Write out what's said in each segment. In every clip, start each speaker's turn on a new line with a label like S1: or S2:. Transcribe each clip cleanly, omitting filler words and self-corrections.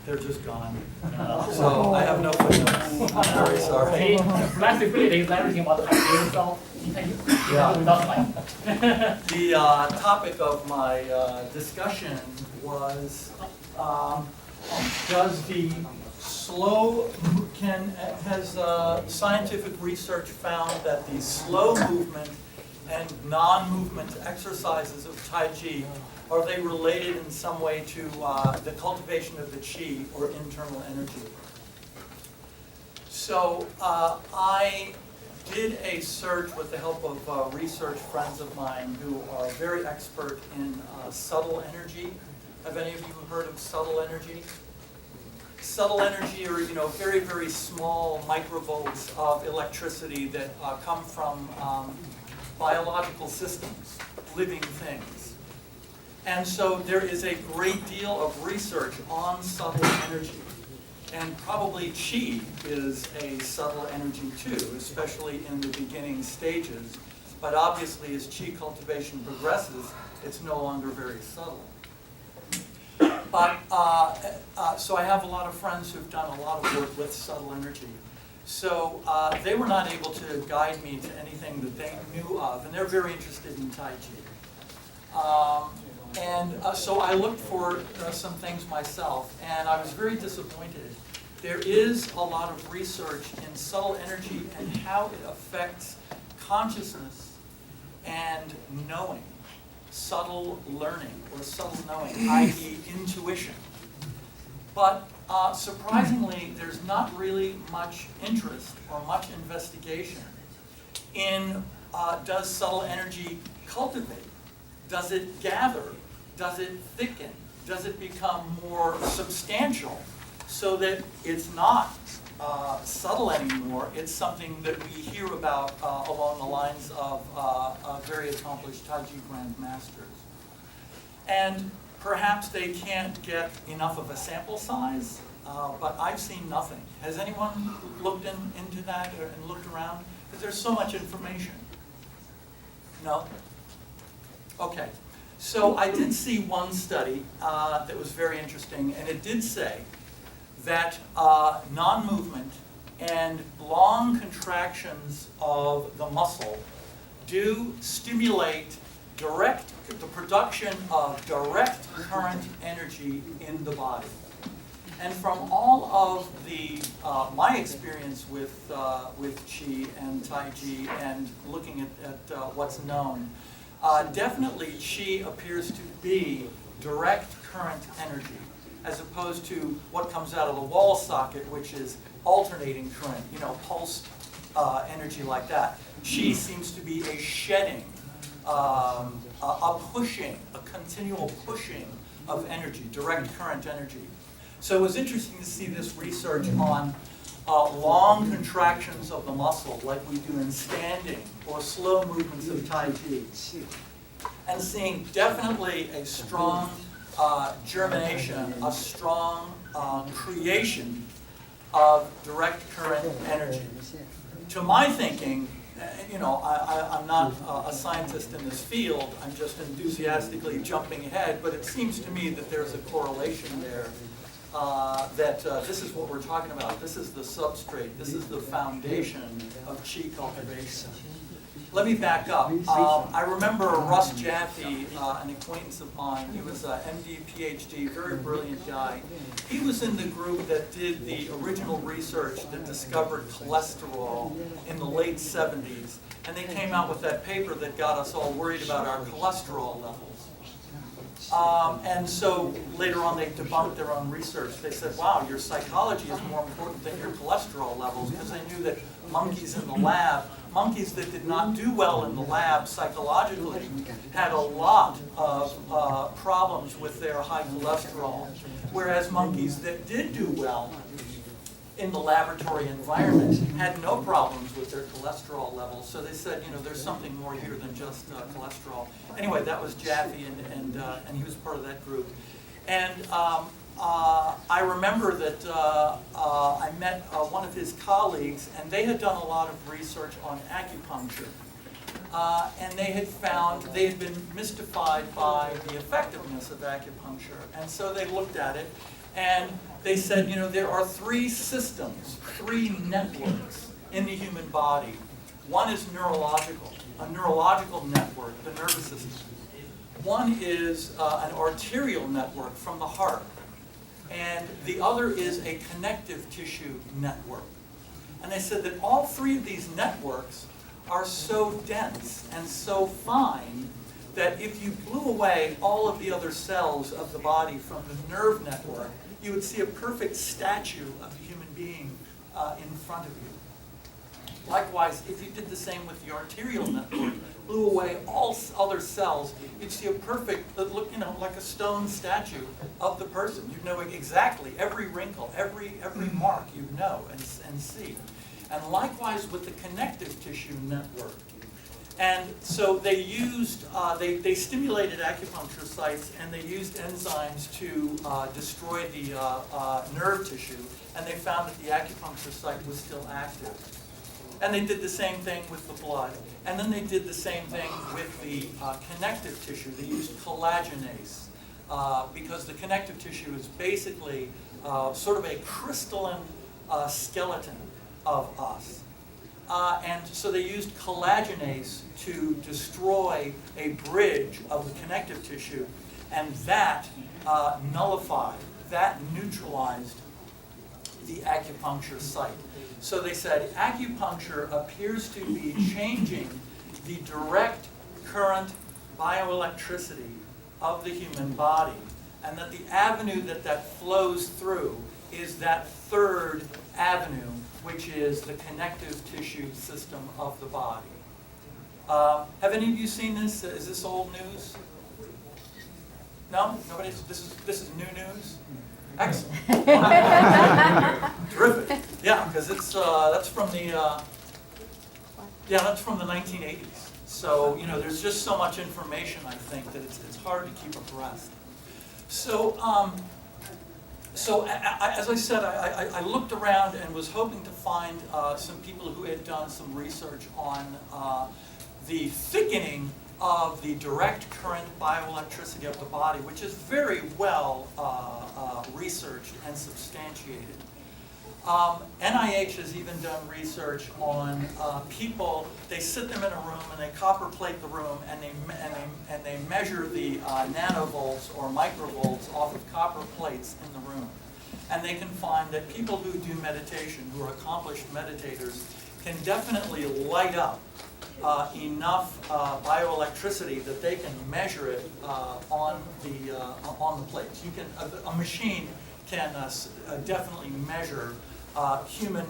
S1: they're just gone. So I have no footnotes. I'm very sorry.
S2: Flexibility is everything about Taiji, so
S1: The topic of my discussion was, does the has scientific research found that the slow movement and non-movement exercises of Taiji, are they related in some way to the cultivation of the qi or internal energy? So I did a search with the help of research friends of mine who are very expert in subtle energy. Have any of you heard of subtle energy? Subtle energy are, very, very small microvolts of electricity that come from biological systems, living things. And so there is a great deal of research on subtle energy. And probably qi is a subtle energy too, especially in the beginning stages. But obviously as qi cultivation progresses, it's no longer very subtle. But, so I have a lot of friends who've done a lot of work with subtle energy. So they were not able to guide me to anything that they knew of, and they're very interested in Taiji. So I looked for some things myself, and I was very disappointed. There is a lot of research in subtle energy and how it affects consciousness and knowing, subtle learning or subtle knowing, i.e. intuition. But surprisingly, there's not really much interest or much investigation in does subtle energy cultivate? Does it gather? Does it thicken? Does it become more substantial so that it's not subtle anymore? It's something that we hear about along the lines of very accomplished Taiji grandmasters. And perhaps they can't get enough of a sample size, but I've seen nothing. Has anyone looked into that and looked around? Because there's so much information. No? Okay. So I did see one study that was very interesting, and it did say that non-movement and long contractions of the muscle do stimulate the production of direct current energy in the body. And from all of the my experience with qi and Taiji and looking at what's known, definitely qi appears to be direct current energy, as opposed to what comes out of the wall socket, which is alternating current, pulse energy like that. Qi seems to be a shedding, a pushing, a continual pushing of energy, direct current energy. So it was interesting to see this research on long contractions of the muscle, like we do in standing, or slow movements of Taiji, and seeing definitely a strong germination, a strong creation of direct current energy. To my thinking, I'm not a scientist in this field, I'm just enthusiastically jumping ahead, but it seems to me that there's a correlation there, that this is what we're talking about. This is the substrate, this is the foundation of qi cultivation. Let me back up. I remember Russ Jaffe, an acquaintance of mine. He was an MD, PhD, very brilliant guy. He was in the group that did the original research that discovered cholesterol in the late 70s. And they came out with that paper that got us all worried about our cholesterol levels. And so later on they debunked their own research. They said, wow, your psychology is more important than your cholesterol levels, because they knew that monkeys in the lab, monkeys that did not do well in the lab psychologically, had a lot of problems with their high cholesterol, whereas monkeys that did do well in the laboratory environment had no problems with their cholesterol levels. So they said, there's something more here than just cholesterol. Anyway, that was Jaffe, and he was part of that group. And I remember that I met one of his colleagues, and they had done a lot of research on acupuncture. And they had been mystified by the effectiveness of acupuncture. And so they looked at it, and they said, there are three systems, three networks in the human body. One is neurological, a neurological network, the nervous system. One is an arterial network from the heart. And the other is a connective tissue network. And they said that all three of these networks are so dense and so fine that if you blew away all of the other cells of the body from the nerve network, you would see a perfect statue of the human being in front of you. Likewise, if you did the same with the arterial network, blew away all other cells, you'd see a perfect, look, like a stone statue of the person. You'd know exactly every wrinkle, every mark you'd know and see. And likewise with the connective tissue network. And so they used, they stimulated acupuncture sites and they used enzymes to destroy the nerve tissue, and they found that the acupuncture site was still active. And they did the same thing with the blood. And then they did the same thing with the connective tissue. They used collagenase because the connective tissue is basically sort of a crystalline skeleton of us. And so they used collagenase to destroy a bridge of the connective tissue, and that nullified, that neutralized the acupuncture site. So they said acupuncture appears to be changing the direct current bioelectricity of the human body, and that the avenue that flows through is that third avenue, which is the connective tissue system of the body. Have any of you seen this? Is this old news? No? Nobody? This is new news? Excellent. Terrific. Yeah, because that's from the 1980s. So there's just so much information, I think, that it's hard to keep abreast. So as I said, I looked around and was hoping to find some people who had done some research on the thickening of the direct current bioelectricity of the body, which is very well researched and substantiated. NIH has even done research on people. They sit them in a room and they copper plate the room and they measure the nanovolts or microvolts off of copper plates in the room. And they can find that people who do meditation, who are accomplished meditators, can definitely light up enough bioelectricity that they can measure it on the plates. A machine can definitely measure human,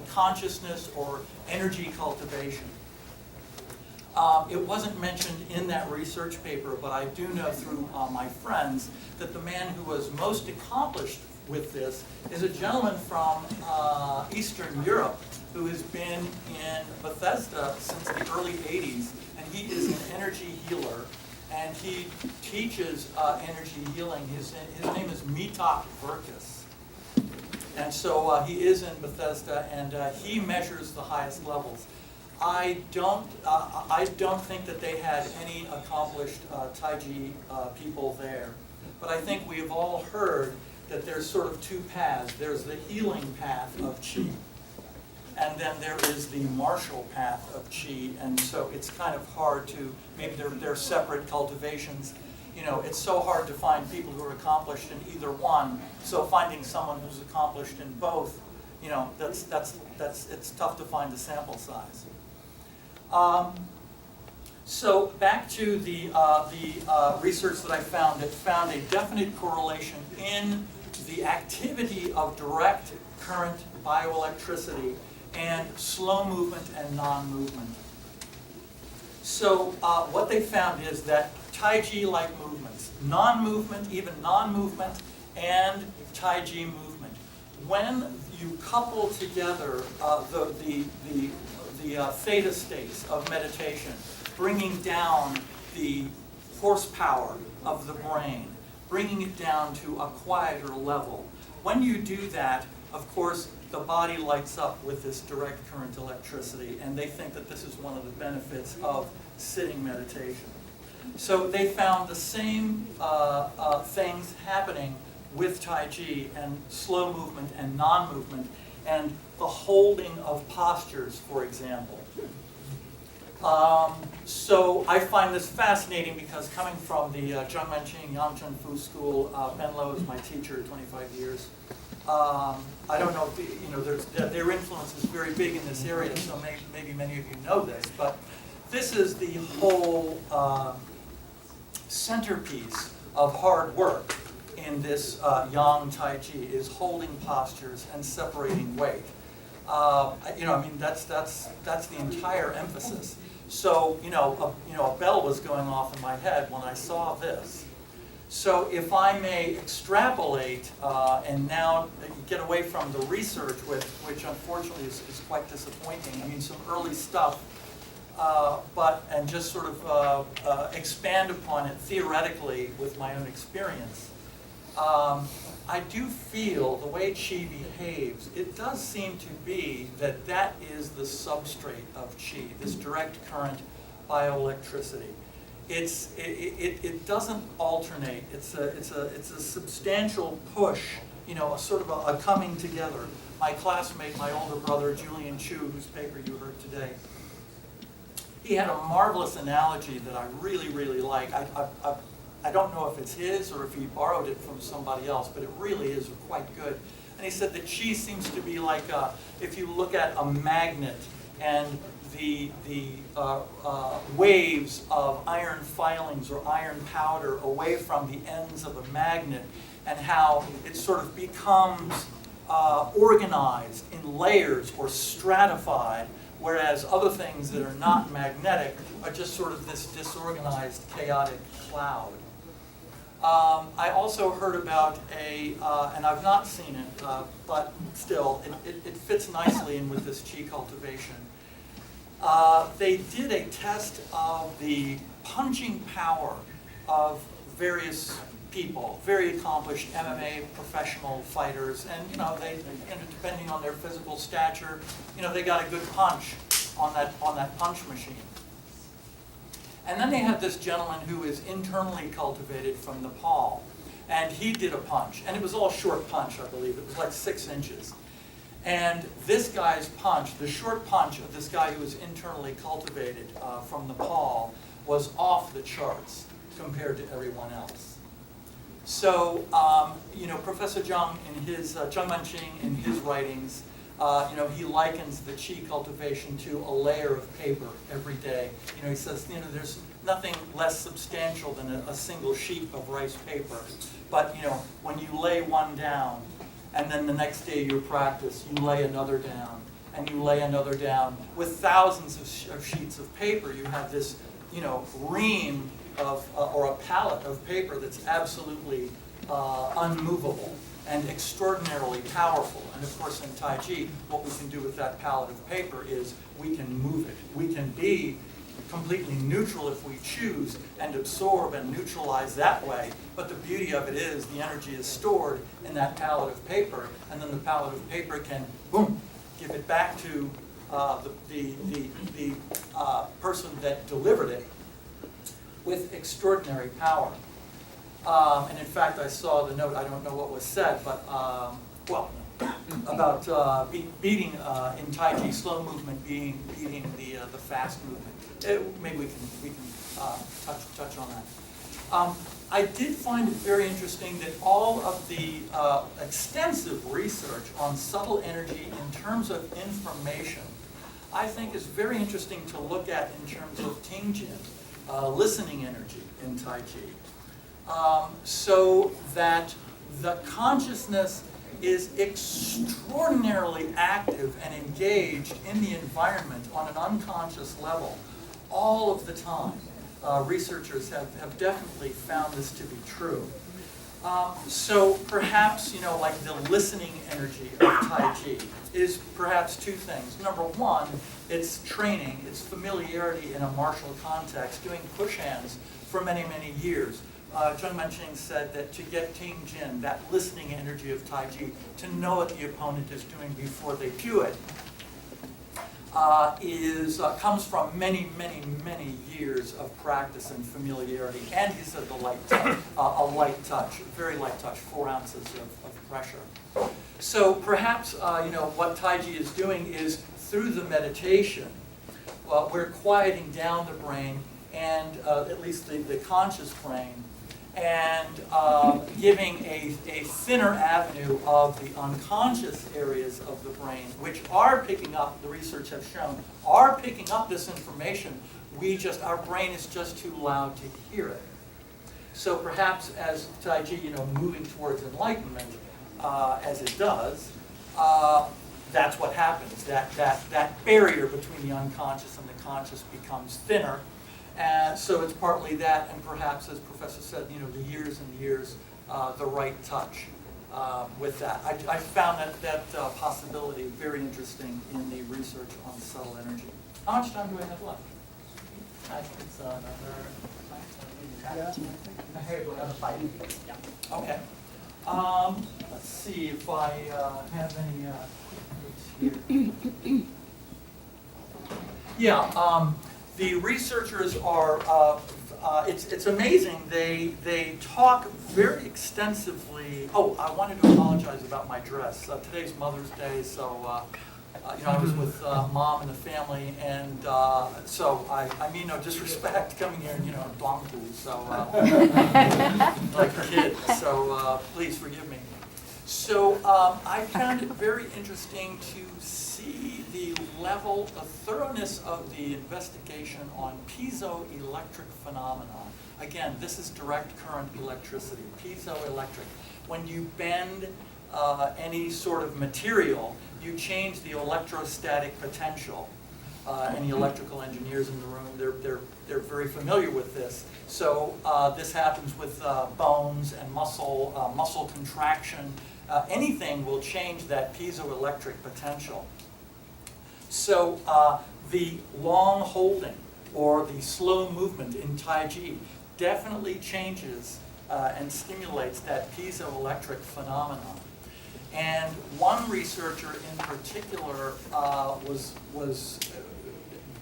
S1: consciousness or energy cultivation. It wasn't mentioned in that research paper, but I do know through my friends that the man who was most accomplished with this is a gentleman from Eastern Europe who has been in Bethesda since the early 80s, and he is an energy healer, and he teaches energy healing. His name is Mitak Verkus. And so he is in Bethesda, and he measures the highest levels. I don't think that they had any accomplished Taiji people there, but I think we have all heard that there's sort of two paths. There's the healing path of Qi, and then there is the martial path of Qi, and so it's kind of hard to, maybe they're separate cultivations. It's so hard to find people who are accomplished in either one, so finding someone who's accomplished in both, it's tough to find the sample size. So back to the research that I found, that found a definite correlation in the activity of direct current bioelectricity and slow movement and non-movement. So what they found is that Taiji-like movements, non-movement, even non-movement, and Taiji movement, when you couple together the theta states of meditation, bringing down the horsepower of the brain, bringing it down to a quieter level. When you do that, of course, the body lights up with this direct current electricity, and they think that this is one of the benefits of sitting meditation. So they found the same things happening with Taiji and slow movement and non-movement and the holding of postures, for example. So I find this fascinating because coming from the Zhengmenqing Yangzhen Fu School, Ben Lo is my teacher, 25 years. I don't know if their influence is very big in this area, so maybe many of you know this, but this is the whole centerpiece of hard work in this Yang Taiji, is holding postures and separating weight. That's the entire emphasis. So a bell was going off in my head when I saw this. So if I may extrapolate and now get away from the research, which unfortunately is quite disappointing. I mean, some early stuff, and just sort of expand upon it theoretically with my own experience. I do feel the way Qi behaves, it does seem to be that is the substrate of Qi, this direct current bioelectricity. It doesn't alternate. It's a substantial push, a sort of a coming together. My classmate, my older brother, Julian Chu, whose paper you heard today, he had a marvelous analogy that I really, really like. I don't know if it's his or if he borrowed it from somebody else, but it really is quite good. And he said that Qi seems to be like if you look at a magnet and the waves of iron filings or iron powder away from the ends of a magnet, and how it sort of becomes organized in layers or stratified, whereas other things that are not magnetic are just sort of this disorganized, chaotic cloud. I also heard about and I've not seen it, but still, it fits nicely in with this Qi cultivation. They did a test of the punching power of various people, very accomplished MMA professional fighters, and depending on their physical stature, they got a good punch on that punch machine. And then they had this gentleman who is internally cultivated from Nepal, and he did a punch, and it was all short punch, I believe. It was like 6 inches. And this guy's punch, the short punch of this guy who was internally cultivated from Nepal, was off the charts compared to everyone else. So, Professor Zhang, in his Zhengmenqing, in his writings, he likens the Qi cultivation to a layer of paper every day. He says, there's nothing less substantial than a single sheet of rice paper. But, when you lay one down, and then the next day you practice, you lay another down, and you lay another down. With thousands of sheets of paper, you have this, ream of, or a palette of paper that's absolutely unmovable and extraordinarily powerful. And of course in Taiji, what we can do with that palette of paper is we can move it. We can be completely neutral if we choose and absorb and neutralize that way. But the beauty of it is the energy is stored in that palette of paper, and then the palette of paper can, boom, give it back to the person that delivered it with extraordinary power. And in fact, I saw the note, I don't know what was said, but, about beating in Taiji, slow movement beating the fast movement. Maybe we can touch on that. I did find it very interesting that all of the extensive research on subtle energy in terms of information, I think is very interesting to look at in terms of Tingjin, listening energy in Taiji. So that the consciousness is extraordinarily active and engaged in the environment on an unconscious level all of the time. Researchers have definitely found this to be true. So perhaps, like the listening energy of Taiji is perhaps 2 things. Number 1, it's training, it's familiarity in a martial context, doing push hands for many, many years. Zhengmenqing said that to get Tingjin, that listening energy of Taiji, to know what the opponent is doing before they cue it, comes from many, many, many years of practice and familiarity. And he said the light touch, a light touch, very light touch, 4 ounces of pressure. So perhaps what Taiji is doing is through the meditation, we're quieting down the brain and at least the conscious brain, and giving a thinner avenue of the unconscious areas of the brain, which are picking up, the research has shown, are picking up this information. Our brain is just too loud to hear it. So perhaps as Taiji, moving towards enlightenment, as it does, that's what happens. That barrier between the unconscious and the conscious becomes thinner. And so it's partly that, and perhaps, as Professor said, the years and years, the right touch with that. I found that possibility very interesting in the research on subtle energy. How much time do I have left?
S2: I think it's another 5 minutes. Yeah.
S1: Okay. Let's see if I have any notes here. Yeah. The researchers are, it's amazing, they talk very extensively. Oh, I wanted to apologize about my dress. Today's Mother's Day, so I was with Mom and the family, and so I mean no disrespect coming here and, blanku, so like a kid, so please forgive me. So I found it very interesting to see the level, the thoroughness of the investigation on piezoelectric phenomenon. Again, this is direct current electricity, piezoelectric. When you bend any sort of material, you change the electrostatic potential. Any electrical engineers in the room, they're very familiar with this. So this happens with bones and muscle contraction. Anything will change that piezoelectric potential. So the long holding or the slow movement in Taiji definitely changes and stimulates that piezoelectric phenomenon. And one researcher in particular was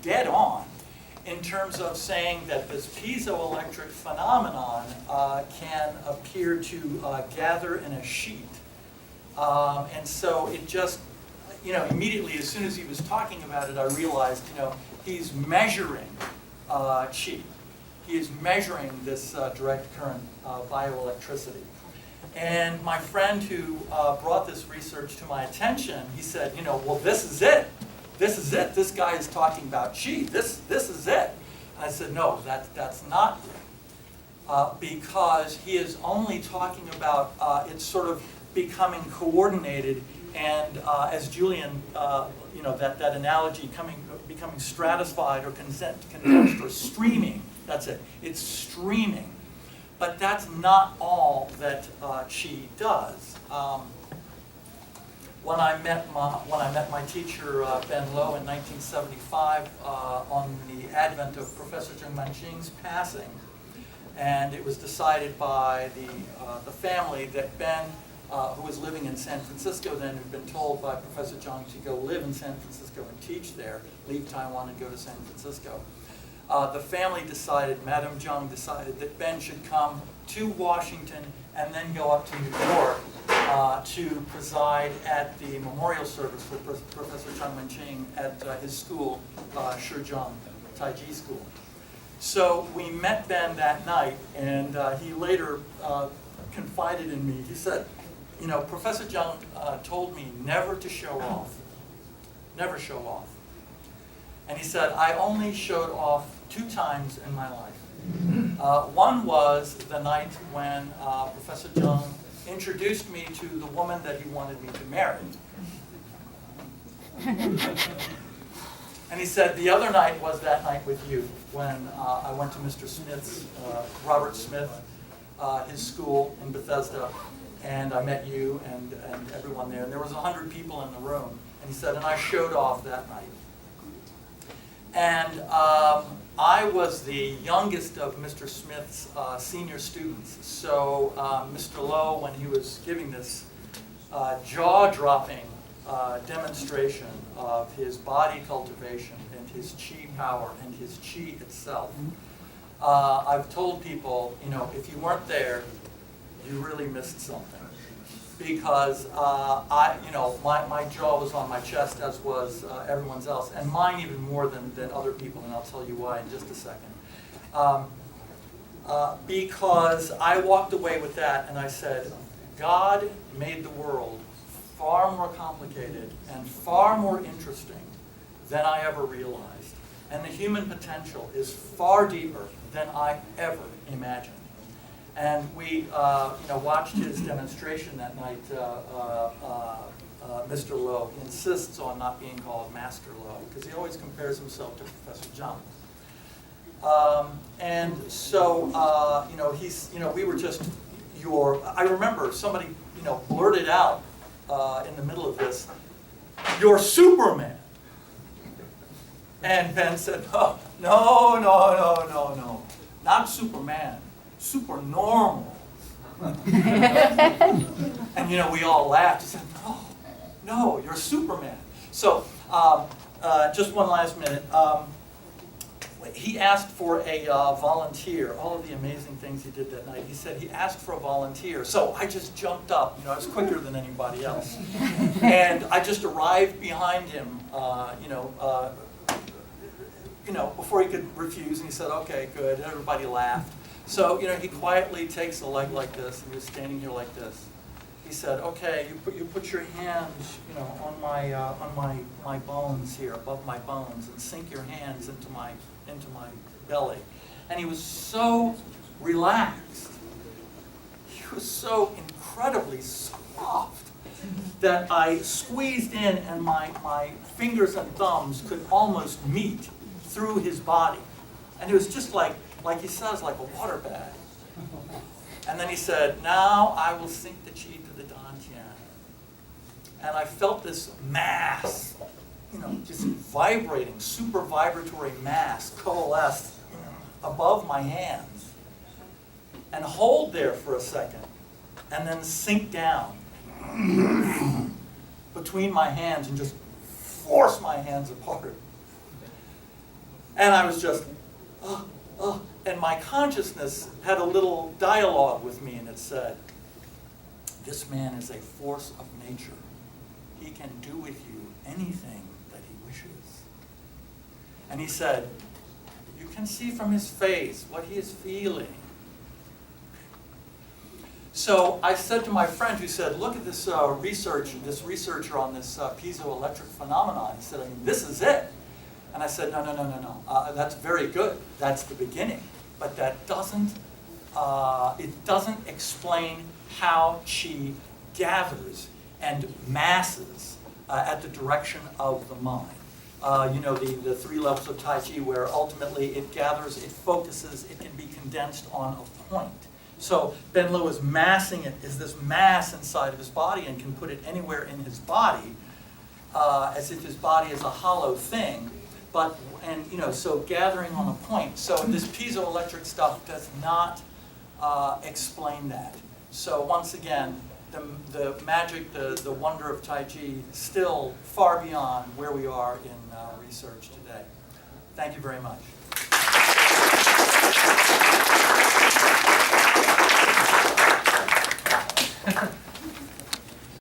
S1: dead on in terms of saying that this piezoelectric phenomenon can appear to gather in a sheet. And so it just, immediately as soon as he was talking about it, I realized, he's measuring chi. He is measuring this direct current bioelectricity. And my friend who brought this research to my attention, he said, well, this is it. This is it. This guy is talking about chi. This is it. And I said, no, that's not it. Because he is only talking about it's sort of becoming coordinated, and as Julian, that analogy, becoming stratified or condensed or streaming. That's it. It's streaming. But that's not all that chi does. When I met my teacher Ben Low in 1975 on the advent of Professor Zheng Manqing's passing, and it was decided by the family that Ben, who was living in San Francisco then, had been told by Professor Zheng to go live in San Francisco and teach there, leave Taiwan and go to San Francisco. The family decided, Madame Zheng decided, that Ben should come to Washington and then go up to New York to preside at the memorial service for Professor Zheng Manqing at his school, Shizhong Taiji School. So we met Ben that night, and he later confided in me. He said, Professor Zheng told me never to show off. Never show off. And he said, I only showed off 2 times in my life. One was the night when Professor Zheng introduced me to the woman that he wanted me to marry. And he said, the other night was that night with you, when I went to Mr. Smith's, Robert Smith, his school in Bethesda, and I met you and everyone there. And there was 100 people in the room. And he said, and I showed off that night. And I was the youngest of Mr. Smith's senior students. So Mr. Lowe, when he was giving this jaw-dropping demonstration of his body cultivation and his chi power and his chi itself. I've told people, you know, if you weren't there, you really missed something. Because my jaw was on my chest, as was everyone's else, and mine even more than other people, and I'll tell you why in just a second. Because I walked away with that and I said, God made the world far more complicated and far more interesting than I ever realized. And the human potential is far deeper than I ever imagined. And we watched his demonstration that night. Mr. Lowe insists on not being called Master Lowe because he always compares himself to Professor John. And so, we were just I remember somebody, blurted out in the middle of this, "You're Superman." And Ben said, "Oh, no, not Superman, super normal." And, we all laughed and said, no, you're Superman. So, just one last minute. He asked for a volunteer, all of the amazing things he did that night. He said he asked for a volunteer. So I just jumped up, I was quicker than anybody else. And I just arrived behind him, before he could refuse. And he said, "Okay, good." And everybody laughed. So, he quietly takes a leg like this, and he was standing here like this. He said, "Okay, you put your hands, on my bones here, above my bones, and sink your hands into my belly." And he was so relaxed. He was so incredibly soft that I squeezed in, and my fingers and thumbs could almost meet through his body. And it was just like he says, like a water bag. And then he said, "Now I will sink the chi to the dantian." And I felt this mass, just vibrating, super vibratory mass coalesce above my hands and hold there for a second and then sink down between my hands and just force my hands apart. And I was just, and my consciousness had a little dialogue with me, and it said, "This man is a force of nature. He can do with you anything that he wishes." And he said, "You can see from his face what he is feeling." So I said to my friend who said, "Look at this researcher on this piezoelectric phenomenon." He said, "This is it." And I said, no. That's very good. That's the beginning. But that doesn't explain how chi gathers and masses at the direction of the mind. The 3 levels of Taiji, where ultimately it gathers, it focuses, it can be condensed on a point. So Ben Lo is massing it, is this mass inside of his body, and can put it anywhere in his body, as if his body is a hollow thing. So gathering on a point. So this piezoelectric stuff does not explain that. So once again, the magic, the wonder of Taiji is still far beyond where we are in research today. Thank you very much.